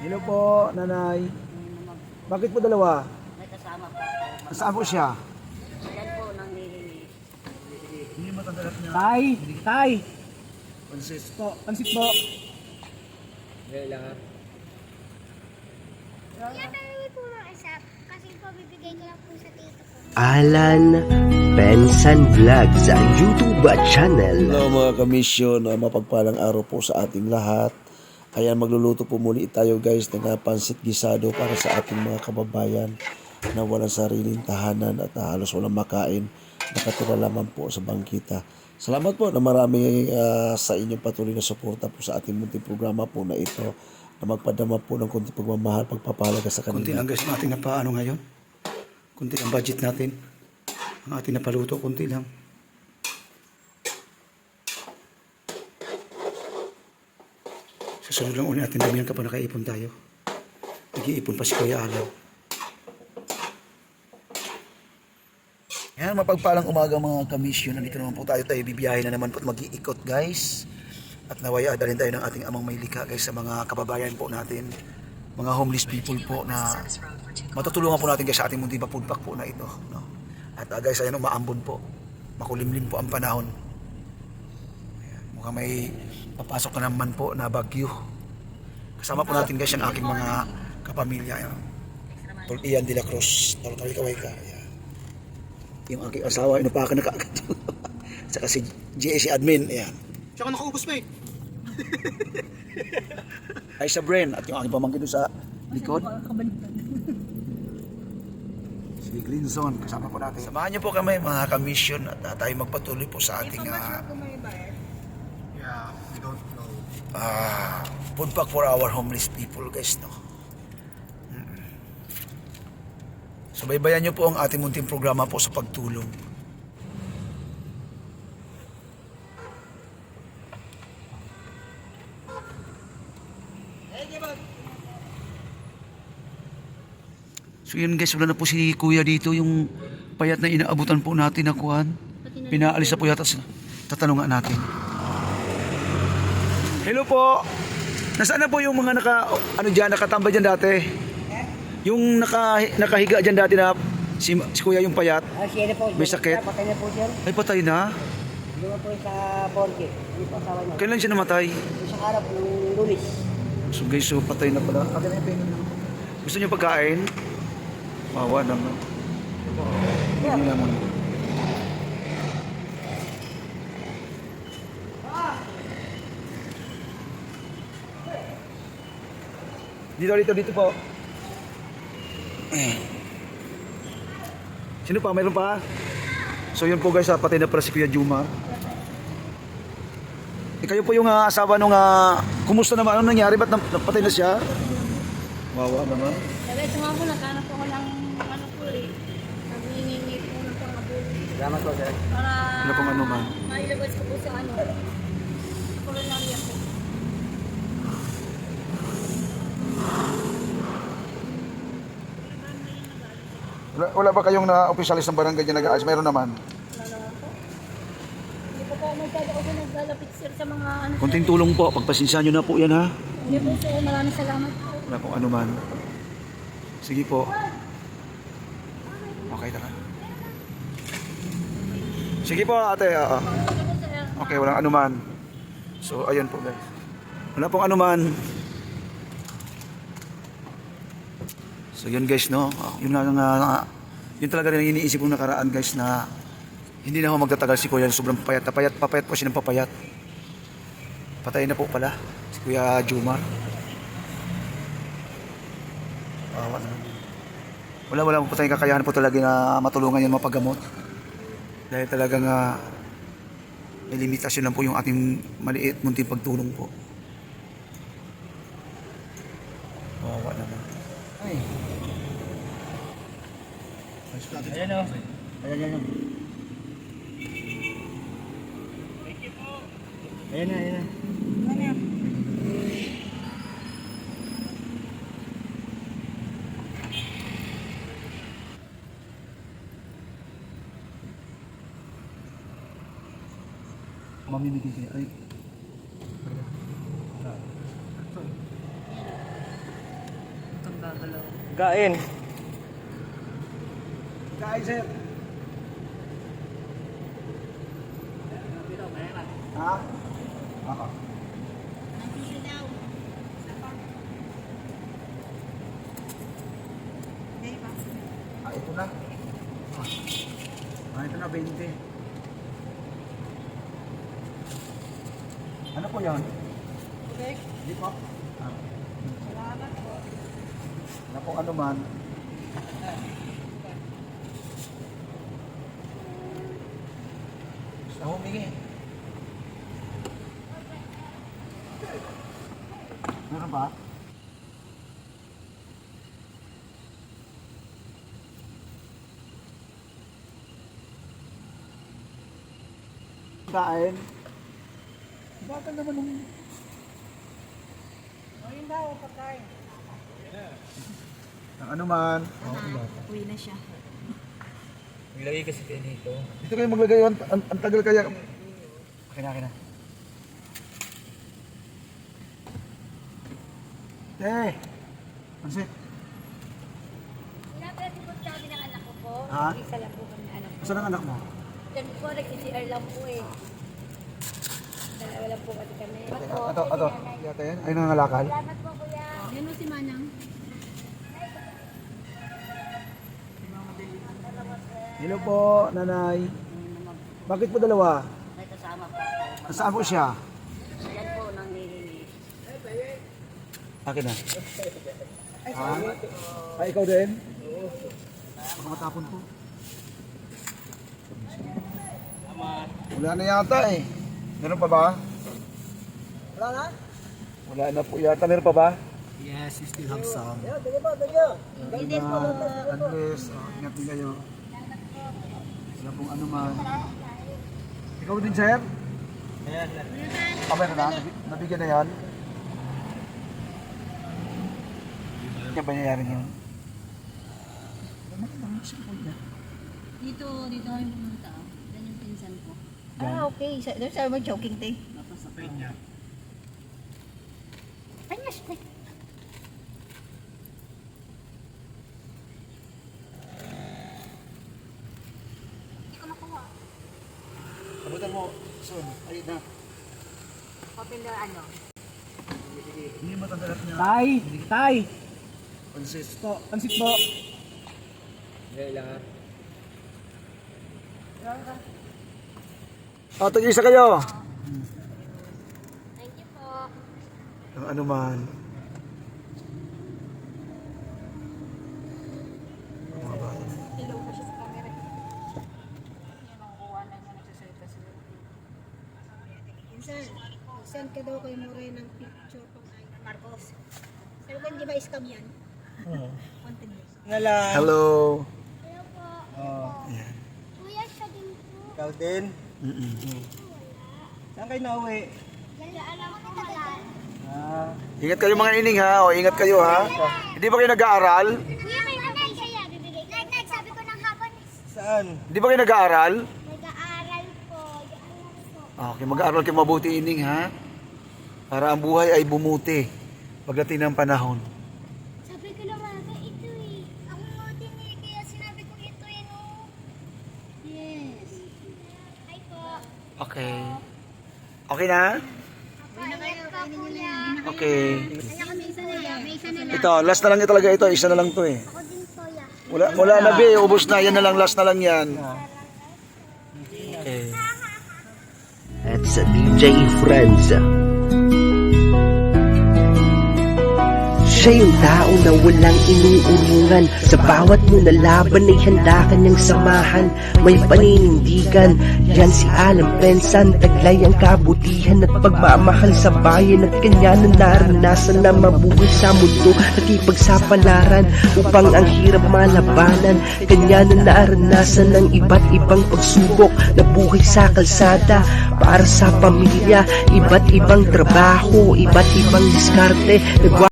Hello po, nanay. Bakit po dalawa? May kasama po. Saan po siya? Yan po nang nilinis. Hindi matadalas niya. Tay! Tay! Pansis. Pansit po. Iyatanong po mga isa kasi po bibigay ko lang po sa tito ko. Alan Benson Vlogs ang YouTube channel. Hello mga kamisyon, mapagpalang araw po sa ating lahat. Ayan, magluluto po muli tayo guys ng pansit gisado para sa ating mga kababayan na walang sariling tahanan at halos walang makain. Nakatira lamang po sa bangkita. Salamat po na marami sa inyong patuloy na suporta po sa ating munting programa po na ito na magpadama po ng kunti pagmamahal, pagpapahalaga sa kanila. Kunti lang guys ang ating napaano ngayon. Kunti lang budget natin. Ang ating napaluto, kunti lang. Susunod lang ulit natin damihan kapag nakaipon tayo. Nag-iipon pa si Kuya Alaw. Yan, mapagpalang umaga mga kamisyon. Nandito naman po tayo bibiyahin na naman po at mag-iikot guys. At nawaya dalhin tayo ng ating amang may likha guys sa mga kababayan po natin. Mga homeless people po na matutulungan po natin guys sa ating munting food pack po na ito. No? At guys, ayan umaambon po. Makulimlim po ang panahon. Ayan, mukhang may papasok na naman po na bagyo. Kasama po natin guys ang aking mga kapamilya. Ayan. Tol Ian de la Cruz. Tol Kaway ka. Ayan. Yung aking asawa, inupakan na kaagad. Saka si JSC admin. Ayan. Tsaka nakaubos pa eh. Ay sa Bren at yung aking pamangkin doon sa likod. Si Green Zone, kasama po natin. Samahan niyo po kami mga kamisyon at tayo magpatuloy po sa ating food pack for our homeless people guys, no. Subaybayan niyo po ang ating munting programa po sa pagtulong. So yun guys, wala na po si Kuya dito, yung payat na inaabutan po natin na kuhan. Pinaalis na po yata sa tatanungan natin. Hello po. Nasaan na po yung mga nakatambay dyan dati? Yung nakahiga dyan dati na si Kuya yung payat. Siya na po. May sakit? Patay na po siya. Ay patay na? Hindi po sa Borge. Hindi po asawa niya. Kailan siya namatay? Sa harap ng Lunis. So guys, so patay na pala. Gusto niyo pagkain? Mawa naman. Hindi naman. Dito po. Sino pa? Mayroon pa? So yun po guys, patay na pala si Kuya Juma. Kayo po yung asawa nung kumusta naman? Anong nangyari? Ba't napatay na siya? Wawa naman. Sabi ito nga po, naghanap ako ng ano po eh. Naghihingi po ng pang-abulo. Salamat po sir. Para Ano pong ano man? mailabas ko po sa ano. Kulinaria po. Wala ba kayong na-opisyalis ng barangay dyan nag-aayos? Mayroon naman. Wala po. Hindi po po ako naglalapit sir sa mga ano. Kunting tulong po. Pagpasensyahan nyo na po yan ha. Hindi po sir, maraming salamat po. Wala pong ano man. Sige po. Okay, tara. Sige po ate. Okay, walang anuman. So, ayun po guys. Wala pong anuman. So, yun guys, no? Yun nga, yun talaga rin iniisip kong nakaraan guys na hindi na ako magtatagal si Kuya. Sobrang papayat. Papayat po siya ng papayat. Patay na po pala si Kuya Jumar. Wala po tayong kakayahan po talaga na matulungan yan mapagamot. Dahil talagang may limitasyon lang po yung ating maliit munting pagtulong po. Wawa naman. Ay. Ayan o. Ayan. Ayan na. Mamimigay kayo. Ay. Kain. Kain, sir. Ha? Oo. Ito na. Ito na, 20. Ano po yan? Okay. Hindi po. Salamat po. Ano po ano man. Gusto humingi. Meron ba? Kain. Baka naman ng... Ayun daw, pagkain. Ang ano man. Uwi na siya. Ilagay kasi kayo dito. Dito kayo maglagay. Ang tagal kaya. Okay na. Pansit. Pinapalati po sabi ng anak ko po. Ha? Isa lang po kami anak ko. Saan ang anak mo? Diyan po, nag-CCR lang po eh. Dalawa lang po kasi kami. Ito. Yata yan. Ay nangangalakal. Salamat po kuya. Yan o si Manang. Hello po, nanay. Bakit po dalawa? May kasama po. Nasaan po siya? Yan po nang nilinis. Akin na. Ha? Ay, ikaw din? Baka matapon po. Wala na yata eh. Meron pa ba? Wala na? Wala na po yata. Meron pa ba? Yes, you still have some. Andres, ingat din kayo. Wala pong ano man. Ikaw din, sir? Meron na? Nabigyan na yan? Kaya ba nangyari yun? Dito kami pumunta. Yan yung pinsan ko. Okay. Doon sabi mo joking te. Anyas na. Hindi ko nakuha. Abutan mo, soon. Ay na. Open the ano. Hindi matandalap niya. Tay! Pansit. Pansit po. O, tag-isa kayo. Thank you po. Ang ano man. Hello pa siya sa camera. Yan ang kuha na niya nagsasalita sila. Sir, send ka daw kay Moray ng picture pang Marcos. Sabi ko, hindi ba scam yan? Content yun. Hello. Hello po. Ayan. Kuya, siya din po. Ikaw din? Saan kayo nauwi? Yan, alam ko tagal. Ingat kayo mga ining ha. O, ingat kayo ha. Hindi ba kayo nag-aaral? Kuya, may nanay siya. Bibigay. Nag, sabi ko ng hapon, Saan? Hindi ba kayo nag-aaral? nag-aaral po. Okay, mag-aaral kayo mabuti ining ha. Para ang buhay ay bumuti pagdating ng panahon. Sabi ko naman, ito eh. Ako mo din eh. Kaya sinabi ko ito eh, no? Yes. Hi po. Okay. Okay na? Payag pa, kuya. Okay. Kaya kami isa na lang. May isa na lang. Ito, last na lang ito talaga ito. Isa na lang to eh. Ako din po, ya. Wala na be, ubos na. Yan na lang, last na lang yan. Okay. At sa DJ Friends. Siya yung tao na walang inuurungan. Sa bawat mo na laban ay handa kanyang samahan. May paninindigan, yan si Alan Pensan. Taglay ang kabutihan at pagmamahal sa bayan. At kanya na naranasan na mabuhay sa mundo at ipagsapalaran upang ang hirap malabanan. Kanya na naranasan ng iba't ibang pagsubok na buhay sa kalsada para sa pamilya. Iba't ibang trabaho, iba't ibang diskarte.